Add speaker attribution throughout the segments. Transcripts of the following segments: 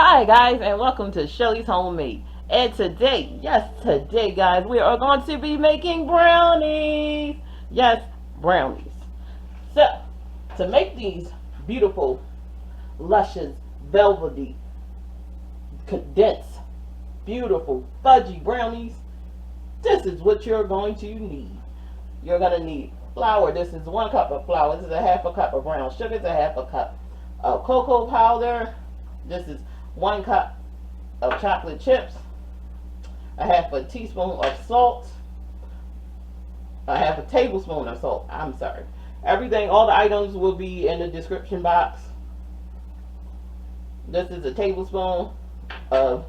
Speaker 1: Hi guys, and welcome to Shelly's Homemade. And today, yes, today guys, we are going to be making brownies. Yes, brownies. So, to make these beautiful, luscious, velvety, condensed, beautiful, fudgy brownies, this is what you're going to need. You're going to need flour. This is 1 cup of flour. This is a half a cup of brown sugar. This is a half a cup of cocoa powder. This is 1 cup of chocolate chips, a half a teaspoon of salt, a half a tablespoon of salt. I'm sorry. Everything, all the items will be in the description box. This is a tablespoon of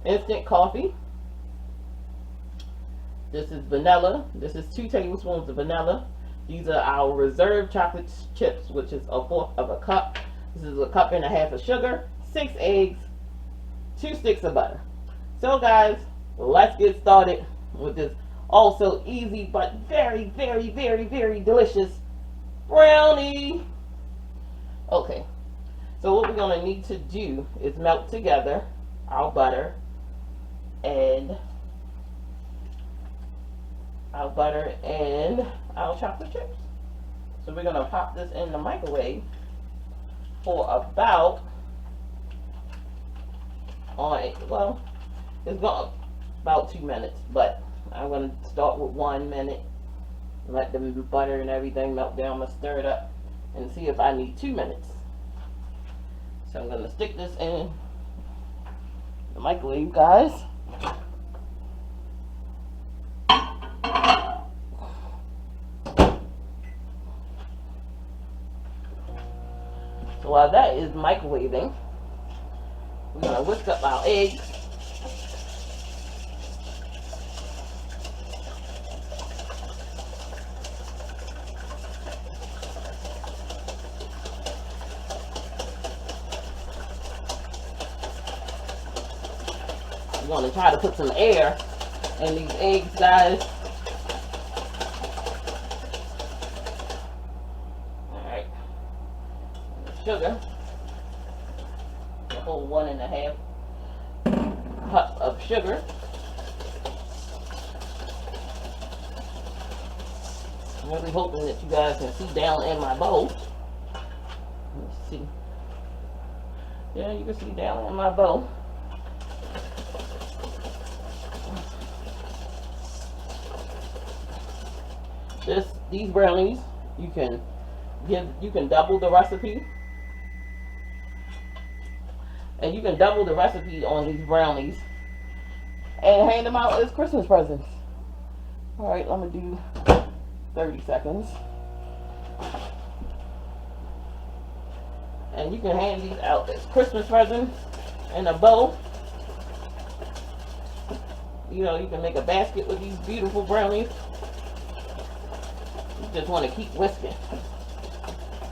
Speaker 1: instant coffee. This is vanilla. This is 2 tablespoons of vanilla. These are our reserve chocolate chips, which is 1/4 of a cup. This is 1.5 cups of sugar, 6 eggs, 2 sticks of butter. So guys, let's get started with this also easy but very, very, very, very delicious brownie. Okay, so what we're going to need to do is melt together our butter and our chocolate chips. So we're going to pop this in the microwave for about it's going about 2 minutes, but I'm going to start with 1 minute, let the butter and everything melt down. I'm going to stir it up and see if I need 2 minutes. So I'm going to stick this in the microwave, guys. So while that is microwaving, we're going to whisk up our eggs. We're going to try to put some air in these eggs, guys. Alright. Sugar. A whole 1.5 cup of sugar. I'm really hoping that you guys can see down in my bowl. Let's see. Yeah, you can see down in my bowl. These brownies, you can double the recipe. And you can double the recipe on these brownies and hand them out as Christmas presents. Alright, I'm going to do 30 seconds. And you can hand these out as Christmas presents in a bowl. You know, you can make a basket with these beautiful brownies. You just want to keep whisking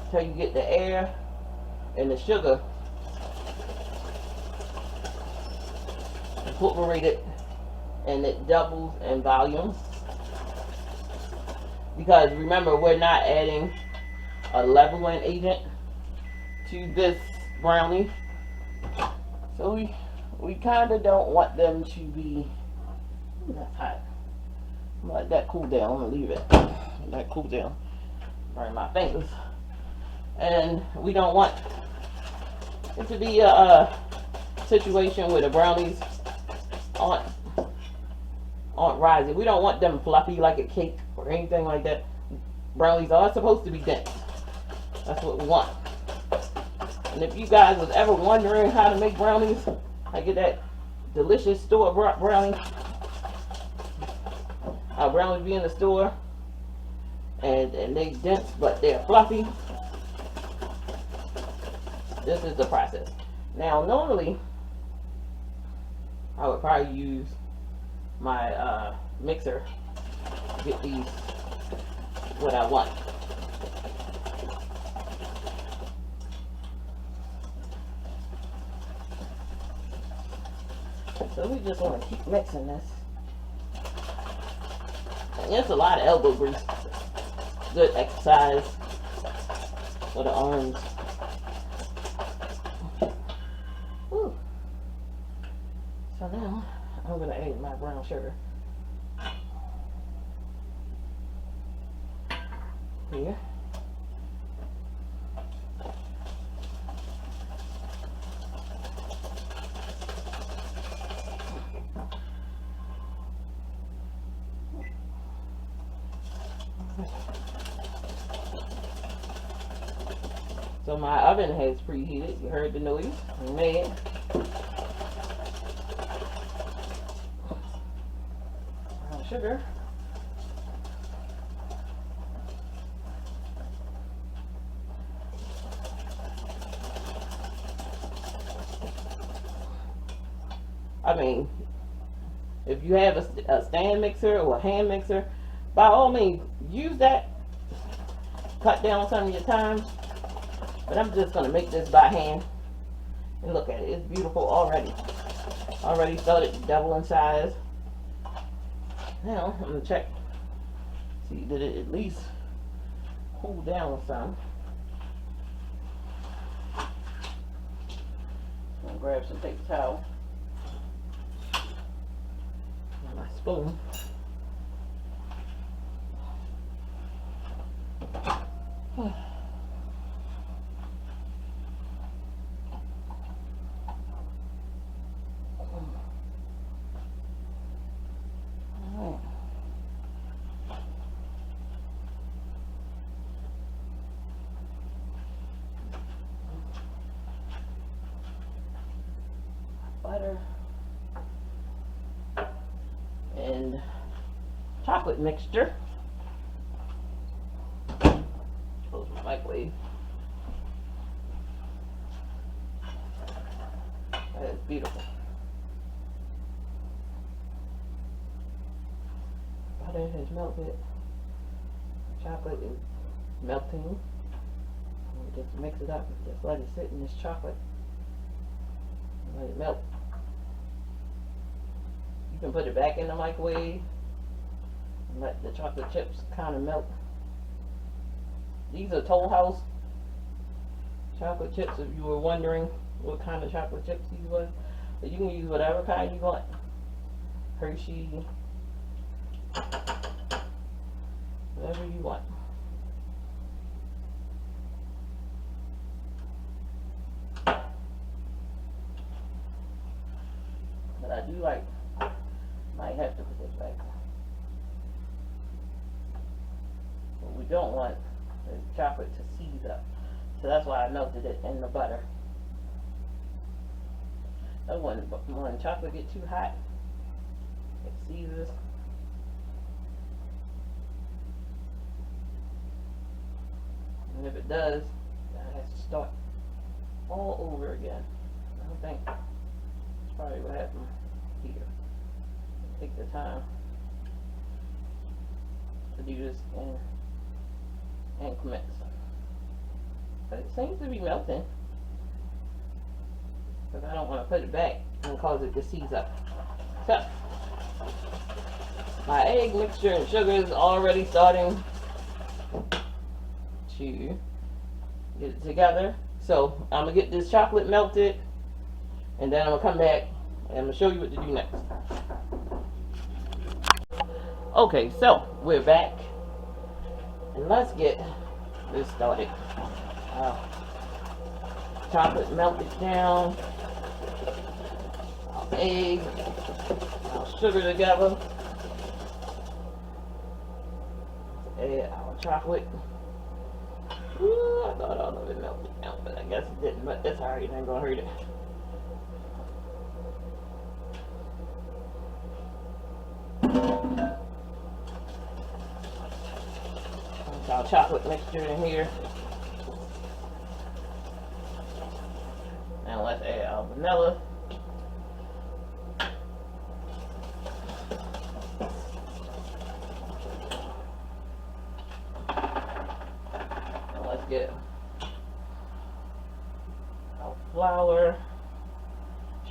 Speaker 1: until you get the air and the sugar incorporated, and it doubles in volume. Because remember, we're not adding a leveling agent to this brownie, so we kind of don't want them to be. Ooh, that's hot. I'm gonna let that cool down. I'm gonna leave it. Let that cool down. Burn my fingers. And we don't want it to be a situation where the brownies aren't rising. We don't want them fluffy like a cake or anything like that. Brownies are supposed to be dense. That's what we want. And if you guys was ever wondering how to make brownies, I get that delicious store-bought brownie. Our brownies be in the store and they dense, but they're fluffy. This is the process. Now, normally I would probably use my mixer to get these what I want. So we just want to keep mixing this. And it's a lot of elbow grease. Good exercise for the arms. Whew. now I'm going to add my brown sugar here. So my oven has preheated. You heard the noise. Man. Brown sugar. I mean, if you have a stand mixer or a hand mixer, by all means, use that. Cut down some of your time. But I'm just going to make this by hand. And look at it. It's beautiful already. Already started to double in size. Now, I'm going to check. See, did it at least cool down some? I'm going to grab some paper towel. And my spoon. Butter and chocolate mixture. Close my microwave. That is beautiful. Butter has melted. Chocolate is melting. Just mix it up. Just let it sit in this chocolate. Let it melt. You can put it back in the microwave and let the chocolate chips kind of melt. These are Toll House chocolate chips, if you were wondering what kind of chocolate chips these were. But you can use whatever kind you want. Hershey, whatever you want. But I do like, might have to put this back. What we don't want is chocolate to seize up. So that's why I melted it in the butter. That when chocolate gets too hot, it seizes. And if it does, then it has to start all over again. I don't think that's probably what happened here. Take the time to do this in increments. But it seems to be melting. Because I don't want to put it back and cause it to seize up. So, my egg mixture and sugar is already starting to get it together. So, I'm going to get this chocolate melted. And then I'm going to come back and I'm going to show you what to do next. Okay, so we're back. And let's get this started. Chocolate melted down. Our egg. Our sugar together. Add our chocolate. Ooh, I thought all of it melted down, but I guess it didn't. But that's alright, it ain't gonna hurt it. Our chocolate mixture in here. Now let's add our vanilla. Now let's get our flour.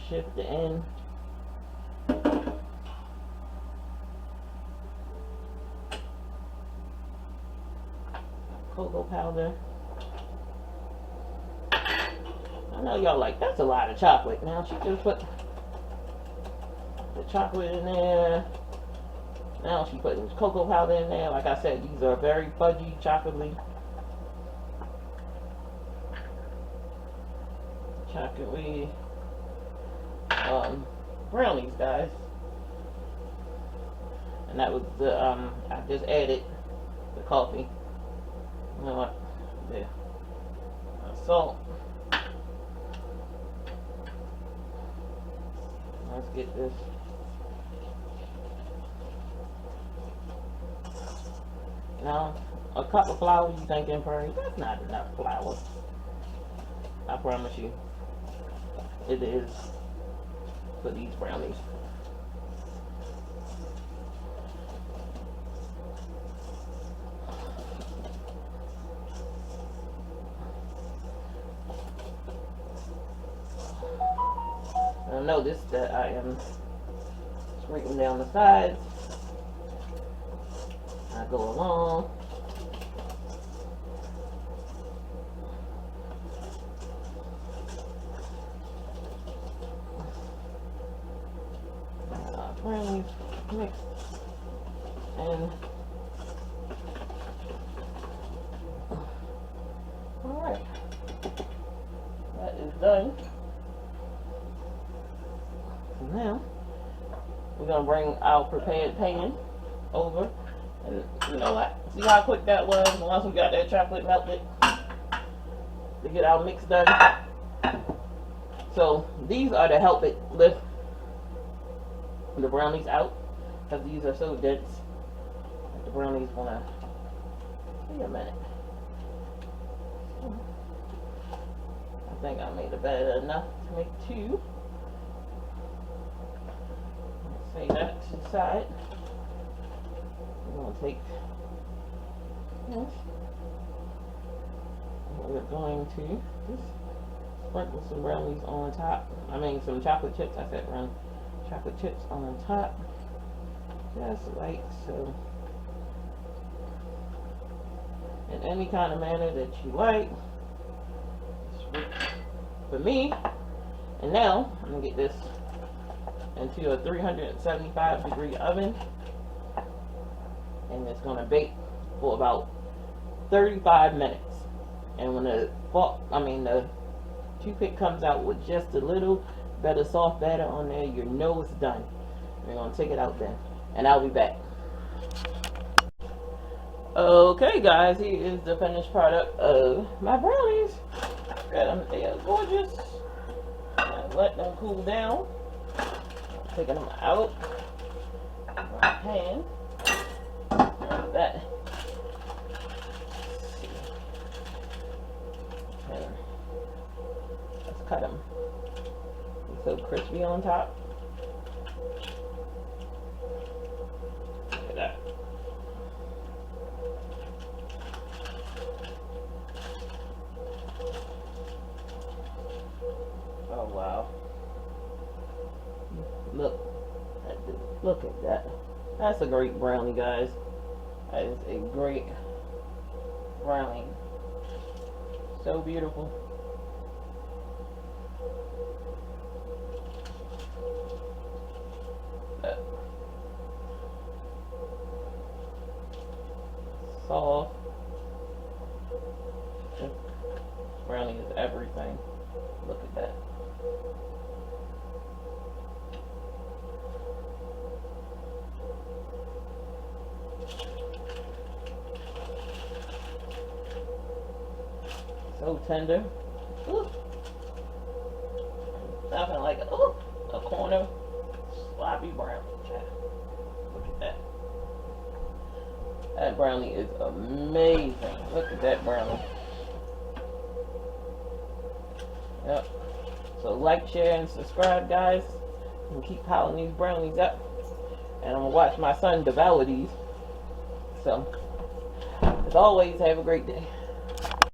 Speaker 1: Shift it in. Cocoa powder. I know y'all like, that's a lot of chocolate. Now she just put the chocolate in there. Now she's putting cocoa powder in there. Like I said, these are very fudgy, chocolatey. Chocolatey brownies, guys. And that was the I just added the coffee. You know what? There. Salt. Let's get this. Now, a cup of flour, you thinking, Perry? That's not enough flour. I promise you. It is for these brownies. Now notice that I am sprinkling down the sides. I go along. Brownies mixed and alright, that is done. So now we're gonna bring our prepared pan over, and you know what, see how quick that was once we got that chocolate melted to get our mix done. So these are to help it lift the brownies out, because these are so dense that the brownies wanna, wait a minute, I think I made a bed enough to make two. Let's say that to the side. We're gonna take this, we're going to just sprinkle some brownies on top, I mean some chocolate chips, I said brownies. Chocolate chips on top, just like so, in any kind of manner that you like. For me, and now I'm gonna get this into a 375-degree oven, and it's gonna bake for about 35 minutes. And when the toothpick comes out with just a little better soft batter on there, you know it's done. We're gonna take it out then, and I'll be back. Okay guys, here is the finished product of my brownies. Got them, they are gorgeous. And let them cool down. I'm taking them out of my pan. Like that. And let's cut them. So crispy on top. Look at that. Oh wow. Look at that. That's a great brownie, guys. That is a great brownie. So beautiful. Soft. Brownie is everything. Look at that. So tender. Ooh. Nothing like a corner sloppy brownie. Look at that. That brownie is amazing. Look at that brownie. Yep. So like, share, and subscribe, guys. And keep piling these brownies up. And I'm going to watch my son devour these. So, as always, have a great day.